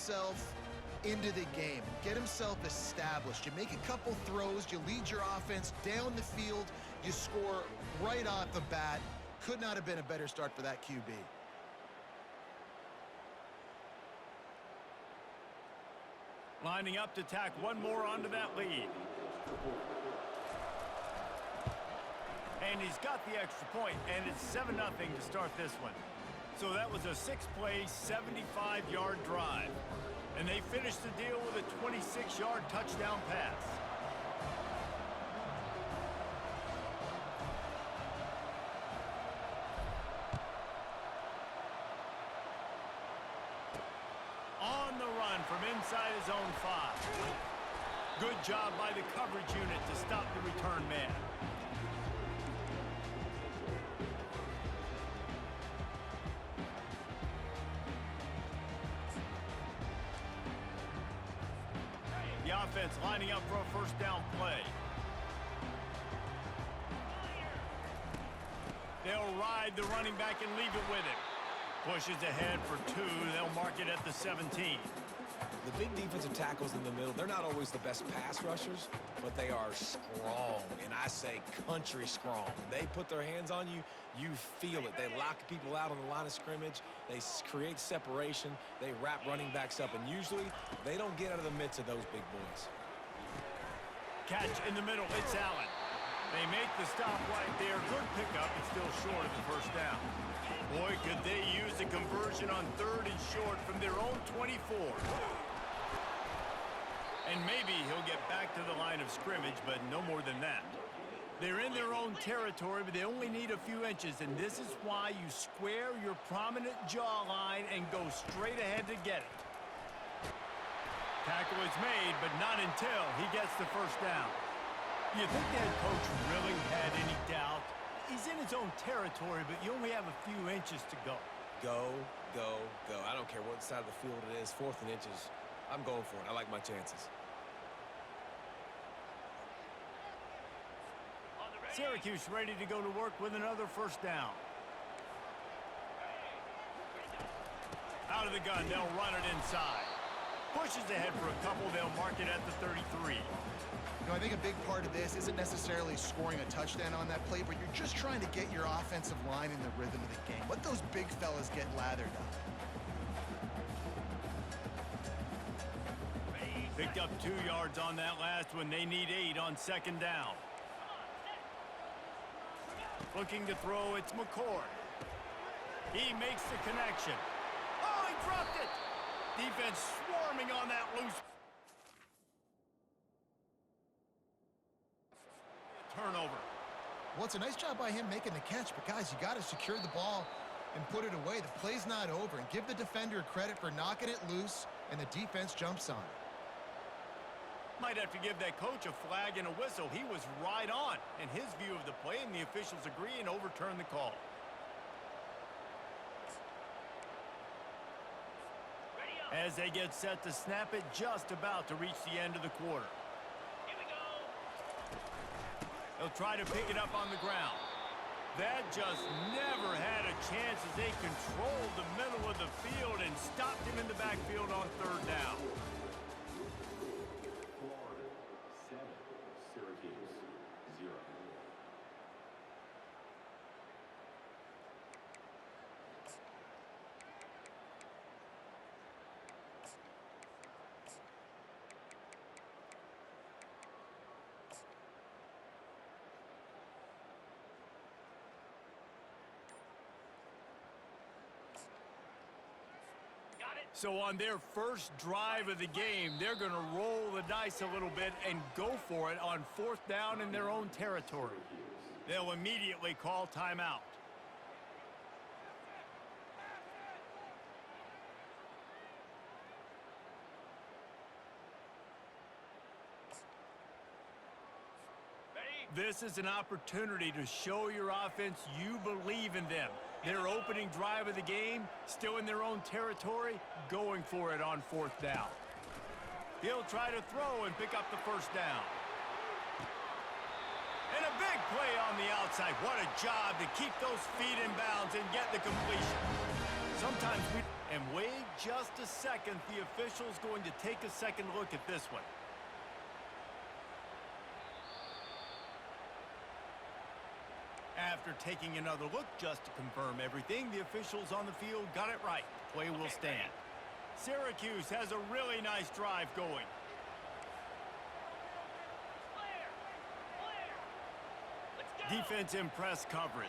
himself into the game, get himself established. You make a couple throws, you lead your offense down the field, you score right off the bat. Could not have been a better start for that QB. Lining up to tack one more onto that lead. And he's got the extra point, and it's 7-0 to start this one. So that was a 6-play, 75-yard drive. And they finished the deal with a 26-yard touchdown pass. On the run from inside his own 5. Good job by the coverage unit to stop the return man. The offense lining up for a first down play. They'll ride the running back and leave it with him. Pushes ahead for 2. They'll mark it at the 17. The big defensive tackles in the middle, they're not always the best pass rushers, but they are strong, and I say country strong. When they put their hands on you, you feel it. They lock people out on the line of scrimmage. They create separation. They wrap running backs up, and usually they don't get out of the midst of those big boys. Catch in the middle. It's Allen. They make the stop right there. Good pickup. It's still short of the first down. Boy, could they use a conversion on 3rd and short from their own 24. And maybe he'll get back to the line of scrimmage, but no more than that. They're in their own territory, but they only need a few inches, and this is why you square your prominent jawline and go straight ahead to get it. Tackle is made, but not until he gets the first down. You think the head coach really had any doubt? He's in his own territory, but you only have a few inches to go. Go, go, go. I don't care what side of the field it is, 4th and inches. I'm going for it. I like my chances. Syracuse ready to go to work with another first down. Out of the gun, they'll run it inside. Pushes ahead for a couple, they'll mark it at the 33. You know, I think a big part of this isn't necessarily scoring a touchdown on that play, but you're just trying to get your offensive line in the rhythm of the game. Let those big fellas get lathered up. Picked up 2 yards on that last one. They need 8 on 2nd down. Looking to throw, it's McCord. He makes the connection. Oh, he dropped it! Defense swarming on that loose. Turnover. Well, it's a nice job by him making the catch, but guys, you got to secure the ball and put it away. The play's not over, and give the defender credit for knocking it loose, and the defense jumps on it. Might have to give that coach a flag and a whistle. He was right on in his view of the play, and the officials agree and overturn the call. As they get set to snap it, just about to reach the end of the quarter. Here we go. They'll try to pick it up on the ground. That just never had a chance as they controlled the middle of the field and stopped him in the backfield on 3rd down. Syracuse 0. So on their first drive of the game, they're going to roll the dice a little bit and go for it on 4th down in their own territory. They'll immediately call timeout. This is an opportunity to show your offense you believe in them. Their opening drive of the game, still in their own territory, going for it on 4th down. He'll try to throw and pick up the first down. And a big play on the outside. What a job to keep those feet in bounds and get the completion. Sometimes And wait just a second. The official's going to take a second look at this one. After taking another look just to confirm everything, the officials on the field got it right. Play will stand. Syracuse has a really nice drive going. Defense in press coverage.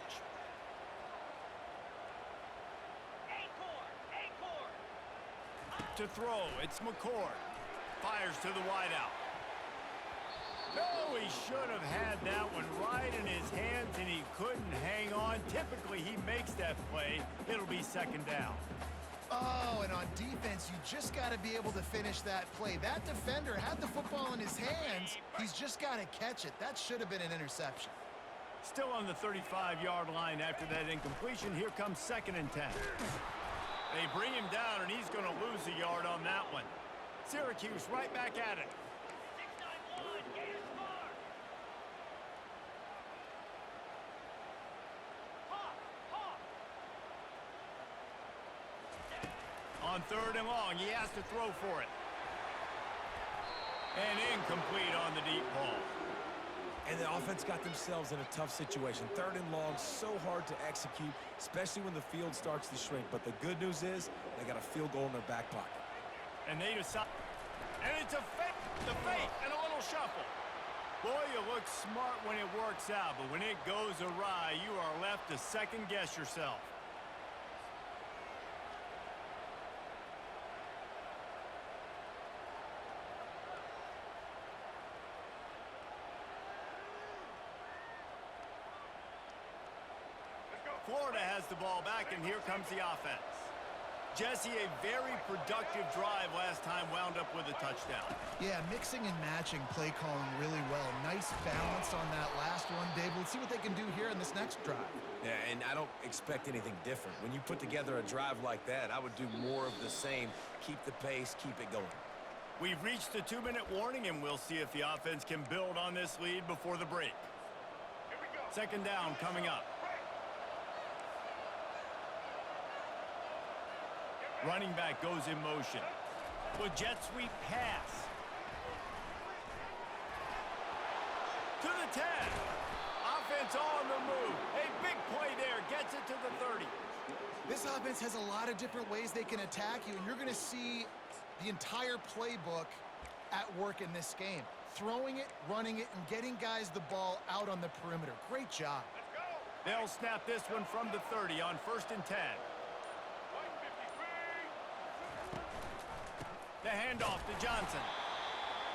To throw, it's McCord. Fires to the wideout. No, he should have had that one right in his hands, and he couldn't hang on. Typically, he makes that play. It'll be second down. Oh, and on defense, you just got to be able to finish that play. That defender had the football in his hands. He's just got to catch it. That should have been an interception. Still on the 35-yard line after that incompletion. Here comes 2nd and 10. They bring him down, and he's going to lose a yard on that one. Syracuse right back at it. 691, Gators score. On 3rd and long, he has to throw for it. And incomplete on the deep ball. And the offense got themselves in a tough situation. 3rd and long, so hard to execute, especially when the field starts to shrink. But the good news is they got a field goal in their back pocket. And they decide. And it's a fake, and a little shuffle. Boy, you look smart when it works out, but when it goes awry, you are left to second-guess yourself. Florida has the ball back, and here comes the offense. Jesse, a very productive drive last time, wound up with a touchdown. Yeah, mixing and matching play calling really well. Nice balance on that last one, Dave. Let's see what they can do here in this next drive. Yeah, and I don't expect anything different. When you put together a drive like that, I would do more of the same. Keep the pace, keep it going. We've reached the 2-minute warning, and we'll see if the offense can build on this lead before the break. 2nd down coming up. Running back goes in motion. With jet sweep pass. To the 10. Offense on the move. A big play there. Gets it to the 30. This offense has a lot of different ways they can attack you, and you're going to see the entire playbook at work in this game. Throwing it, running it, and getting guys the ball out on the perimeter. Great job. They'll snap this one from the 30 on 1st and 10. The handoff to Johnson.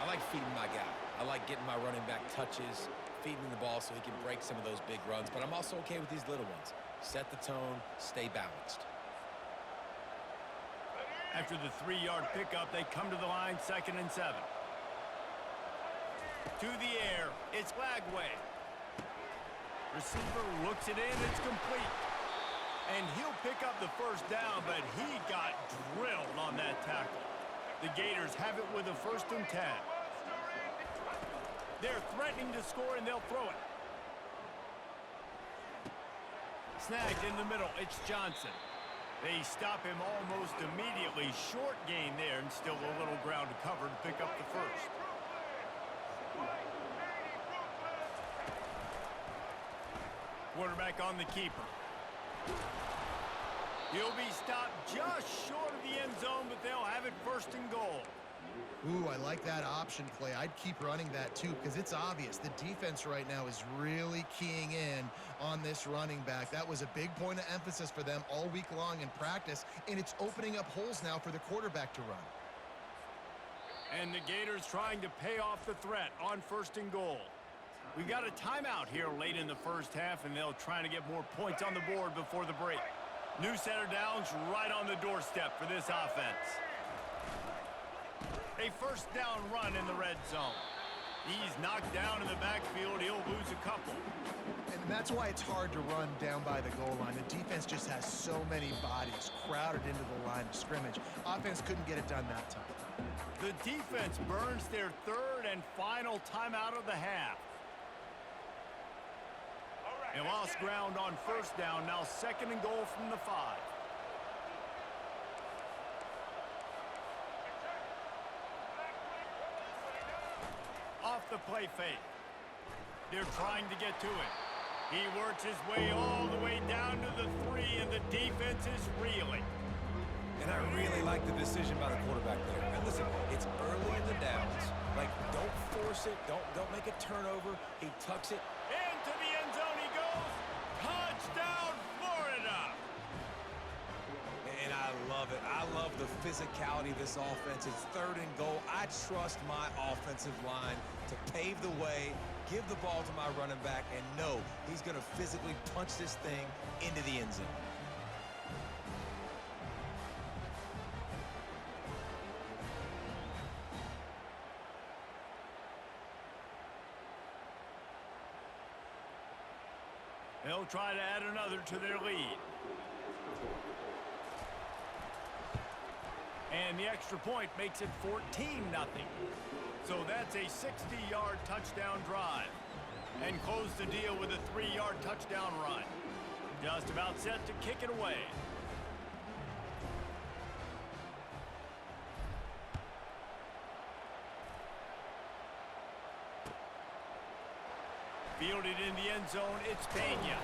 I like feeding my guy. I like getting my running back touches, feeding the ball so he can break some of those big runs, but I'm also okay with these little ones. Set the tone, stay balanced. After the 3-yard pickup, they come to the line, 2nd and 7. To the air, it's Lagway. Receiver looks it in, it's complete. And he'll pick up the 1st down, but he got drilled on that tackle. The Gators have it with a 1st and 10. They're threatening to score, and they'll throw it. Snagged in the middle, it's Johnson. They stop him almost immediately. Short gain there, and still a little ground to cover to pick up the 1st. Quarterback on the keeper. He'll be stopped just short of the end zone, but they'll have it 1st and goal. Ooh, I like that option play. I'd keep running that too, because it's obvious the defense right now is really keying in on this running back. That was a big point of emphasis for them all week long in practice, and it's opening up holes now for the quarterback to run. And the Gators trying to pay off the threat on 1st and goal. We've got a timeout here late in the 1st half, and they'll try to get more points on the board before the break. New set of downs right on the doorstep for this offense. A 1st down run in the red zone. He's knocked down in the backfield. He'll lose a couple. And that's why it's hard to run down by the goal line. The defense just has so many bodies crowded into the line of scrimmage. Offense couldn't get it done that time. The defense burns their 3rd and final timeout of the half. They lost ground on 1st down, now 2nd and goal from the 5. Off the play fake. They're trying to get to it. He works his way all the way down to the 3, and the defense is reeling. And I really like the decision by the quarterback there. And listen, it's early in the downs. Like, don't force it. Don't make a turnover. He tucks it. Into the end zone he goes. Touchdown, Florida! And I love it. I love the physicality of this offense. It's 3rd and goal. I trust my offensive line to pave the way, give the ball to my running back, and know he's going to physically punch this thing into the end zone. They'll try to add another to their lead. And the extra point makes it 14-0. So that's a 60-yard touchdown drive. And close the deal with a 3-yard touchdown run. Just about set to kick it away. Fielded in the end zone, it's Pena.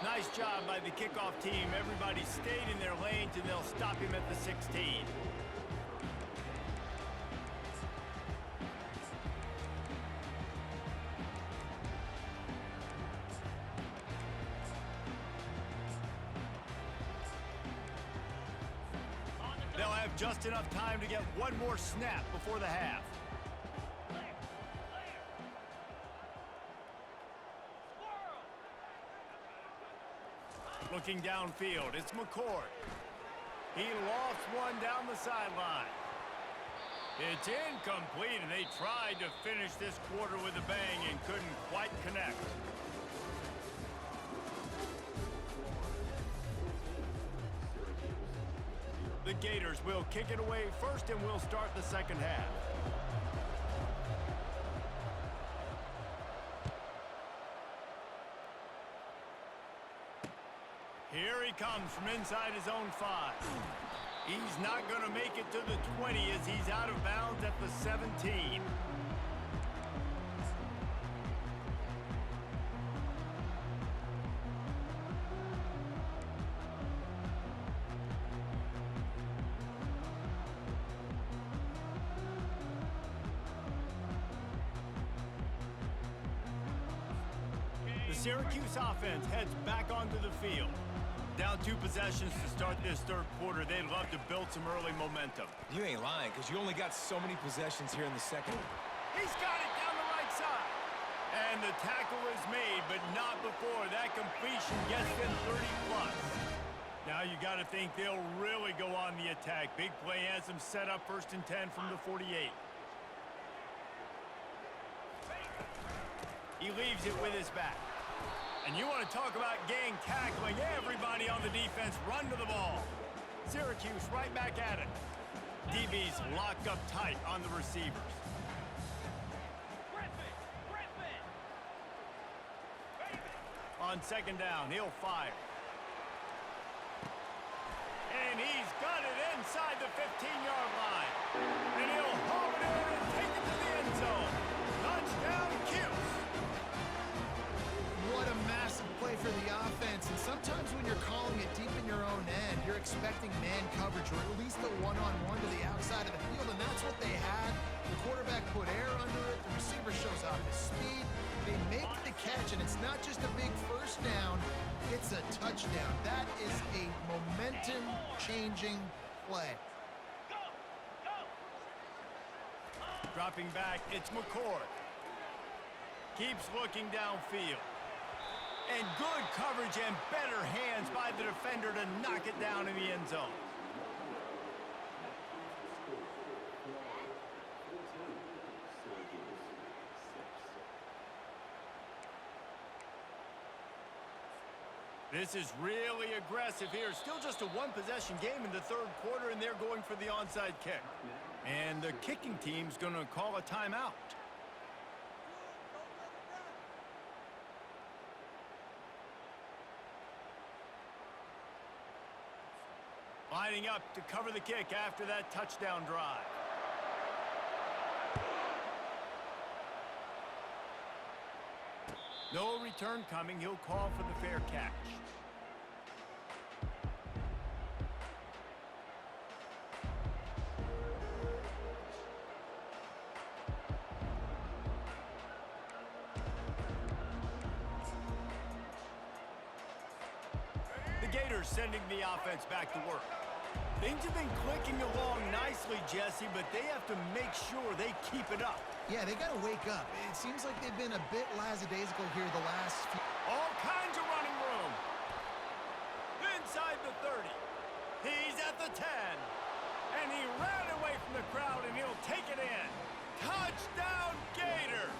Nice job by the kickoff team. Everybody stayed in their lanes, and they'll stop him at the 16. They'll have just enough time to get one more snap before the half. Looking downfield, it's McCord. He lofts one down the sideline. It's incomplete, and they tried to finish this quarter with a bang and couldn't quite connect. The Gators will kick it away first, and we'll start the second half. Here he comes from inside his own 5. He's not going to make it to the 20 as he's out of bounds at the 17. The Syracuse offense heads back onto the field. Down 2 possessions to start this third quarter. They'd love to build some early momentum. You ain't lying, because you only got so many possessions here in the second. He's got it down the right side. And the tackle is made, but not before that completion gets them 30-plus. Now you got to think they'll really go on the attack. Big play has them set up 1st and 10 from the 48. He leaves it with his back. And you want to talk about gang tackling. Everybody on the defense run to the ball. Syracuse right back at it. DBs locked up tight on the receivers. On 2nd down, he'll fire. And he's got it inside the 15-yard line. And he'll haul it in and take it to the end zone. Touchdown, Cuse. What a massive play for the offense. And sometimes when you're calling it deep in your own end, you're expecting man coverage or at least a one-on-one to the outside of the field, and that's what they had. The quarterback put air under it. The receiver shows off his speed. They make the catch, and it's not just a big first down. It's a touchdown. That is a momentum-changing play. Dropping back, it's McCord. Keeps looking downfield. And good coverage and better hands by the defender to knock it down in the end zone. This is really aggressive here. Still just a one-possession game in the third quarter, and they're going for the onside kick. And the kicking team's going to call a timeout. Lining up to cover the kick after that touchdown drive. No return coming. He'll call for the fair catch. The Gators sending the offense back to work. Things have been clicking along nicely, Jesse, but they have to make sure they keep it up. Yeah, they got to wake up. It seems like they've been a bit lackadaisical here the last few... All kinds of running room. Inside the 30. He's at the 10. And he ran away from the crowd, and he'll take it in. Touchdown, Gators!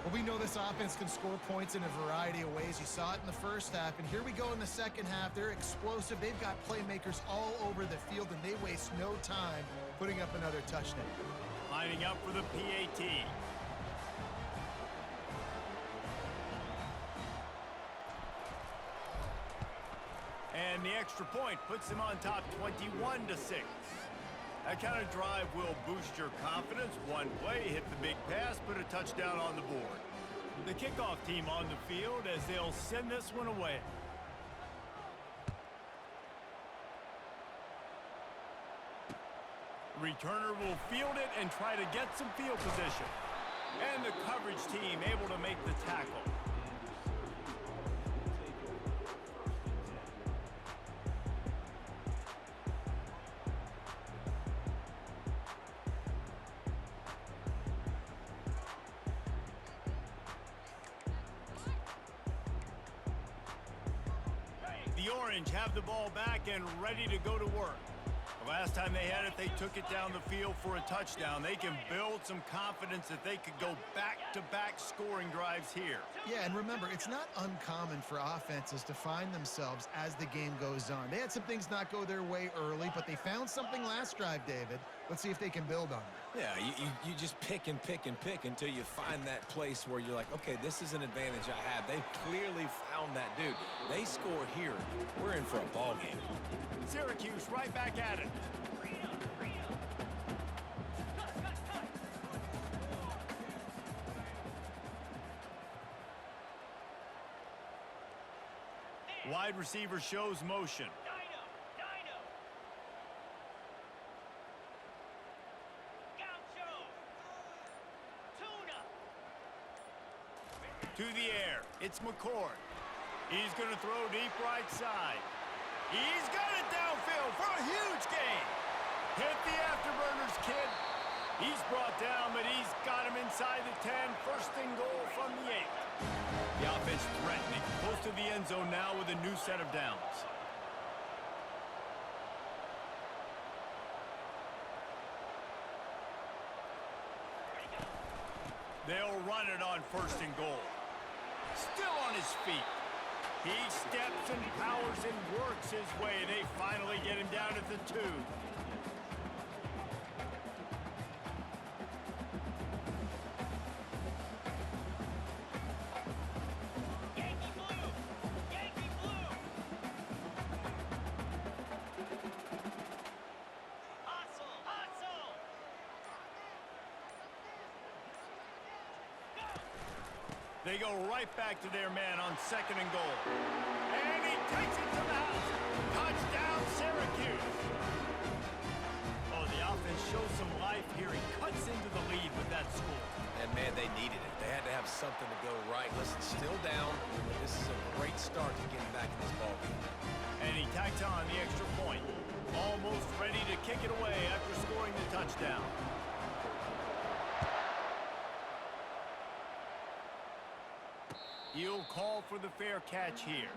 Well, we know this offense can score points in a variety of ways. You saw it in the first half, and here we go in the second half. They're explosive. They've got playmakers all over the field, and they waste no time putting up another touchdown. Lining up for the PAT. And the extra point puts them on top 21-6. That kind of drive will boost your confidence. One play, hit the big pass, put a touchdown on the board. The kickoff team on the field as they'll send this one away. Returner will field it and try to get some field position. And the coverage team able to make the tackle. The Orange have the ball back and ready to go to work. The last time they had it, they took it down the field for a touchdown. They can build some confidence that they could go back-to-back scoring drives here. Yeah, and remember, it's not uncommon for offenses to find themselves as the game goes on. They had some things not go their way early, but they found something last drive, David. Let's see if they can build on that. Yeah, you just pick and pick and pick until you find that place where you're like, okay, this is an advantage I have. They've clearly found that dude. They score here. We're in for a ball game. Syracuse right back at it. Wide receiver shows motion. Dino. Gaucho. Tuna. To the air. It's McCord. He's going to throw deep right side. He's got it downfield for a huge gain. Hit the afterburners, kid. He's brought down, but he's got him inside the 10. First and goal from the 8. The offense threatening. Close to the end zone now with a new set of downs. They'll run it on first and goal. Still on his feet. He steps and powers and works his way. They finally get him down at the 2. Yankee blue. Yankee blue. Hustle. They go right back to their man on second and goal. And he takes it to the house. Touchdown, Syracuse. Oh, the offense shows some life here. He cuts into the lead with that score. And, man, they needed it. They had to have something to go right. Listen, still down, but this is a great start to getting back in this ballgame. And he tacks on the extra point. Almost ready to kick it away after scoring the touchdown. He'll call for the fair catch here.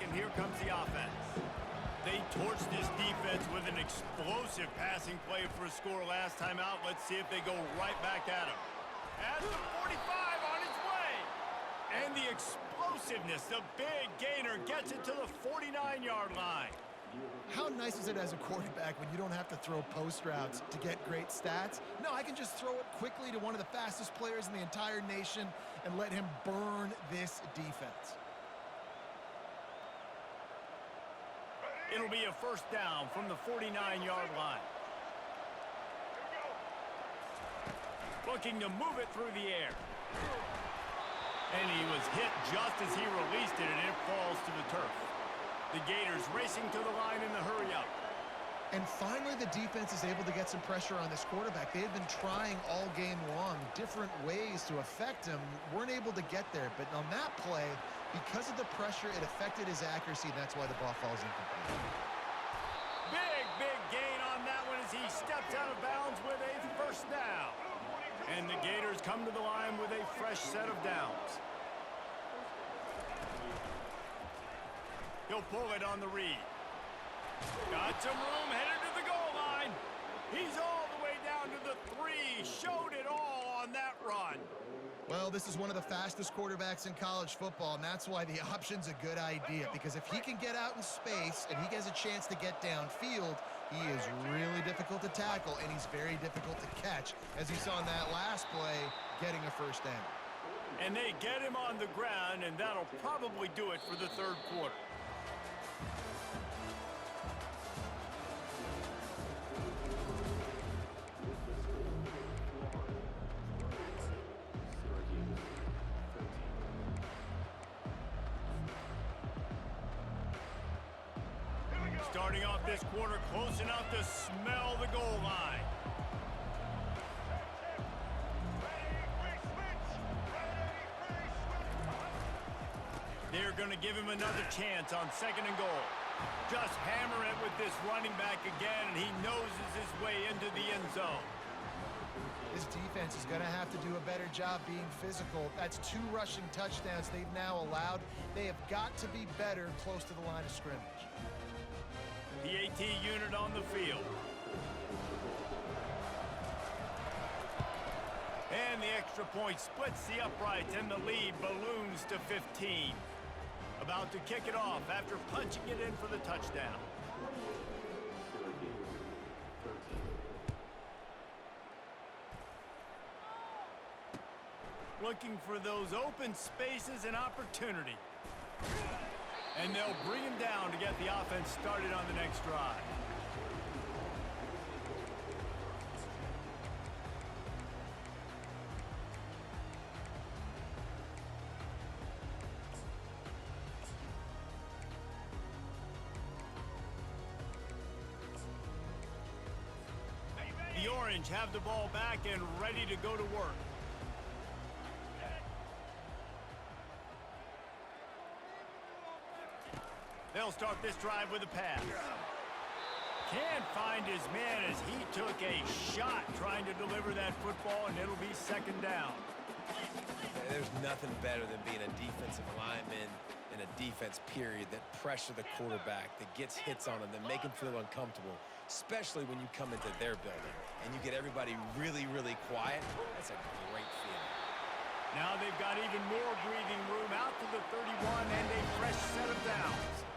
And here comes the offense. They torched this defense with an explosive passing play for a score last time out. Let's see if they go right back at him. At the 45 on his way. And the explosiveness, the big gainer gets it to the 49-yard line. How nice is it as a quarterback when you don't have to throw post routes to get great stats? No, I can just throw it quickly to one of the fastest players in the entire nation and let him burn this defense. It'll be a first down from the 49-yard line. Looking to move it through the air. And he was hit just as he released it, and it falls to the turf. The Gators racing to the line in the hurry-up. And finally, the defense is able to get some pressure on this quarterback. They had been trying all game long different ways to affect him. Weren't able to get there. But on that play, because of the pressure, it affected his accuracy, and that's why the ball falls incomplete. Big gain on that one as he steps out of bounds with a first down. And the Gators come to the line with a fresh set of downs. He'll pull it on the read. Got some room, headed to the goal line. He's all the way down to the 3. Showed it all on that run. Well, this is one of the fastest quarterbacks in college football, and that's why the option's a good idea, because if he can get out in space and he has a chance to get downfield, he is really difficult to tackle, and he's very difficult to catch, as you saw in that last play, getting a first down. And they get him on the ground, and that'll probably do it for the third quarter. Starting off this quarter close enough to smell the goal line. They're going to give him another chance on 2nd and goal. Just hammer it with this running back again, and he noses his way into the end zone. This defense is going to have to do a better job being physical. That's 2 rushing touchdowns they've now allowed. They have got to be better close to the line of scrimmage. The AT unit on the field. And the extra point splits the uprights, and the lead balloons to 15. About to kick it off after punching it in for the touchdown. Syracuse 13. Looking for those open spaces and opportunity. And they'll bring him down to get the offense started on the next drive. The Orange have the ball back and ready to go to work. They'll start this drive with a pass. Can't find his man as he took a shot trying to deliver that football, and it'll be 2nd down. There's nothing better than being a defensive lineman in a defense period that pressure the quarterback, that gets hits on him, that make him feel uncomfortable, especially when you come into their building and you get everybody really, really quiet. That's a great feeling. Now they've got even more breathing room out to the 31 and a fresh set of downs.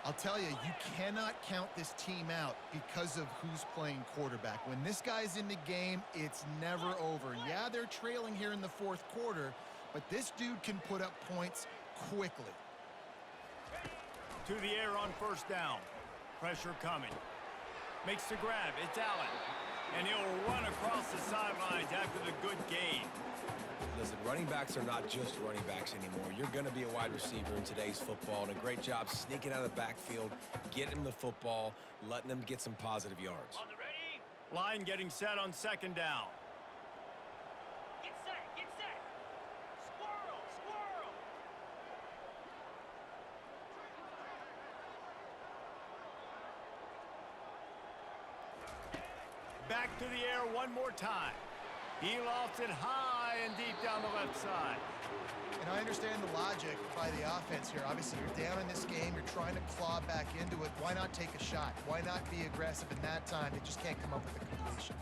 I'll tell you, you cannot count this team out because of who's playing quarterback. When this guy's in the game, it's never over. Yeah, they're trailing here in the 4th quarter, but this dude can put up points quickly. To the air on 1st down. Pressure coming. Makes the grab. It's Allen. And he'll run across the sidelines after the good gain. Listen, running backs are not just running backs anymore. You're going to be a wide receiver in today's football, and a great job sneaking out of the backfield, getting them the football, letting them get some positive yards. On the ready? Line getting set on 2nd down. Get set, get set. Squirrel, squirrel. Back to the air one more time. He lofts it high high and deep down the left side. And I understand the logic by the offense here. Obviously, you're down in this game. You're trying to claw back into it. Why not take a shot? Why not be aggressive in that time? They just can't come up with a completion.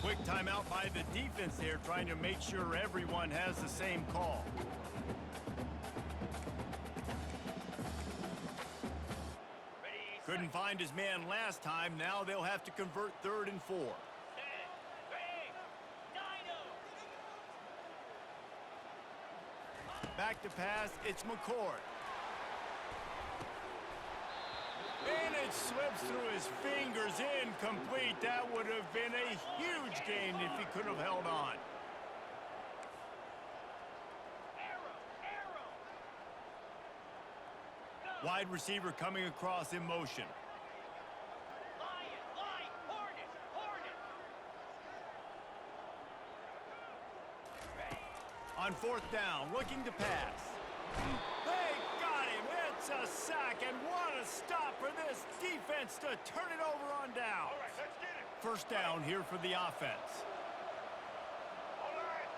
Quick timeout by the defense there, trying to make sure everyone has the same call. Couldn't find his man last time. Now they'll have to convert 3rd and 4. Back to pass, it's McCord. And it slips through his fingers, incomplete. That would have been a huge gain if he could have held on. Wide receiver coming across in motion. On 4th down, looking to pass. They got him. It's a sack, and what a stop for this defense to turn it over on down. All right, let's get it. 1st down here for the offense. All right.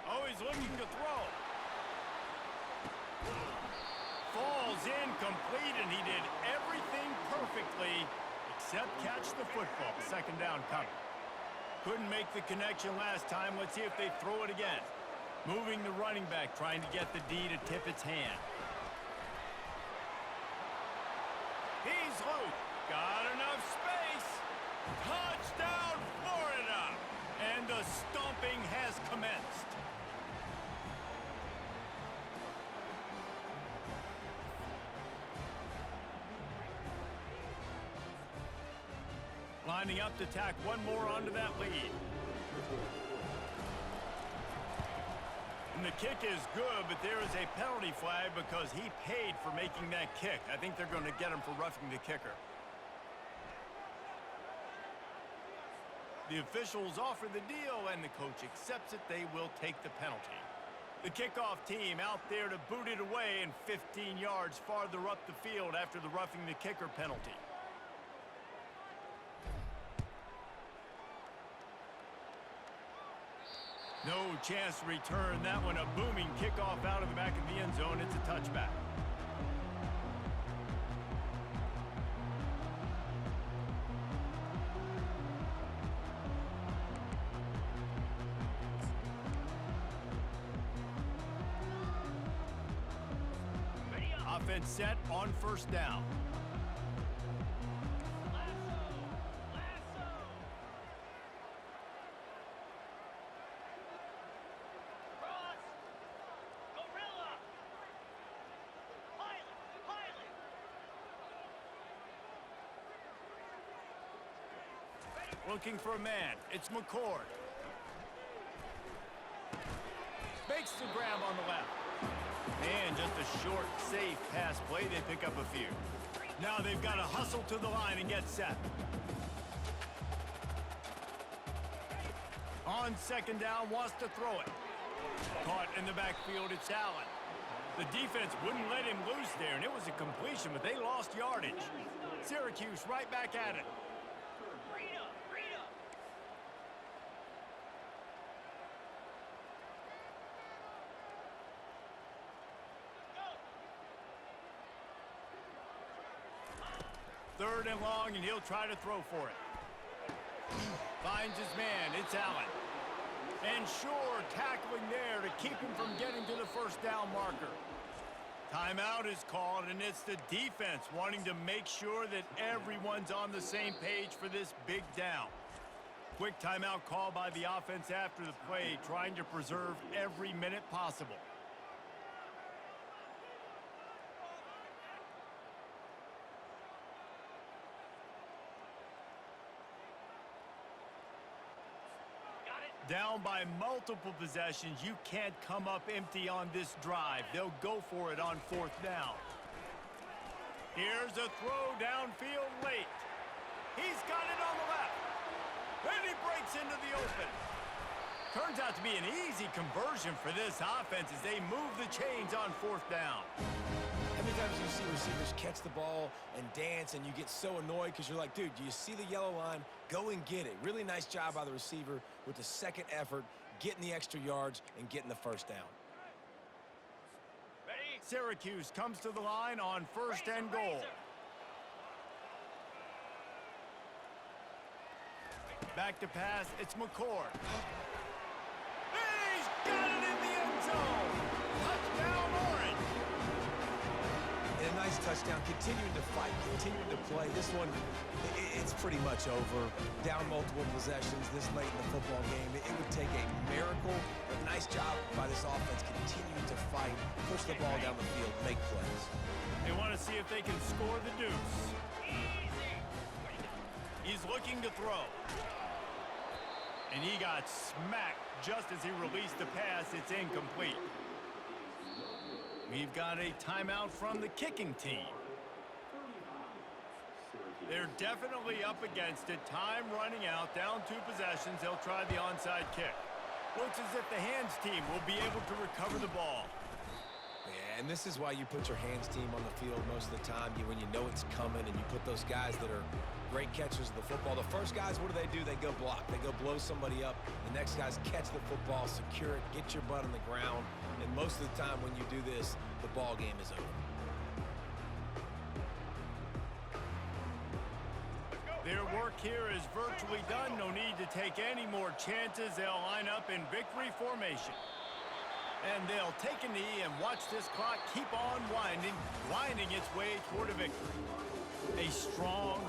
Oh, he's looking to throw. Falls incomplete, and he did everything perfectly except catch the football. 2nd down coming. Couldn't make the connection last time. Let's see if they throw it again. Moving the running back, trying to get the D to tip its hand. He's loose. Got enough space. Touchdown, Florida. And the stomping has commenced. Lining up to tack one more onto that lead. And the kick is good, but there is a penalty flag because he paid for making that kick. I think they're going to get him for roughing the kicker. The officials offer the deal, and the coach accepts it. They will take the penalty. The kickoff team out there to boot it away and 15 yards farther up the field after the roughing the kicker penalty. No chance to return that one. A booming kickoff out of the back of the end zone. It's a touchback. Offense set on 1st down. Looking for a man. It's McCord. Makes the grab on the left. And just a short, safe pass play. They pick up a few. Now they've got to hustle to the line and get set. On 2nd down, wants to throw it. Caught in the backfield, it's Allen. The defense wouldn't let him loose there, and it was a completion, but they lost yardage. Syracuse right back at it. Third and long, and he'll try to throw for it. Finds his man. It's Allen. And sure, tackling there to keep him from getting to the 1st down marker. Timeout is called, and it's the defense wanting to make sure that everyone's on the same page for this big down. Quick timeout call by the offense after the play, trying to preserve every minute possible. Down by multiple possessions. You can't come up empty on this drive. They'll go for it on 4th down. Here's a throw downfield late. He's got it on the left. And he breaks into the open. Turns out to be an easy conversion for this offense as they move the chains on 4th down. Let me tell Sometimes you see receivers catch the ball and dance, and you get so annoyed because you're like, dude, do you see the yellow line? Go and get it. Really nice job by the receiver with the second effort, getting the extra yards and getting the first down. Ready? Syracuse comes to the line on first and goal. Back to pass, it's McCord. He's got it in the end zone. Touchdown, Orange. And a nice touchdown, continuing to fight, continuing to play. This one, it's pretty much over. Down multiple possessions this late in the football game. It would take a miracle, but nice job by this offense continuing to fight, push the ball down the field, make plays. They want to see if they can score the deuce. He's looking to throw. And he got smacked just as he released the pass. It's incomplete. We've got a timeout from the kicking team. They're definitely up against it. Time running out. Down 2 possessions. They'll try the onside kick. Looks as if the hands team will be able to recover the ball. Yeah, and this is why you put your hands team on the field most of the time. When you know it's coming, and you put those guys that are great catchers of the football. The first guys, what do? They go block. They go blow somebody up. The next guys catch the football, secure it, get your butt on the ground. And most of the time when you do this, the ball game is over. Their work here is virtually done. No need to take any more chances. They'll line up in victory formation. And they'll take a knee and watch this clock keep on winding its way toward a victory. A strong,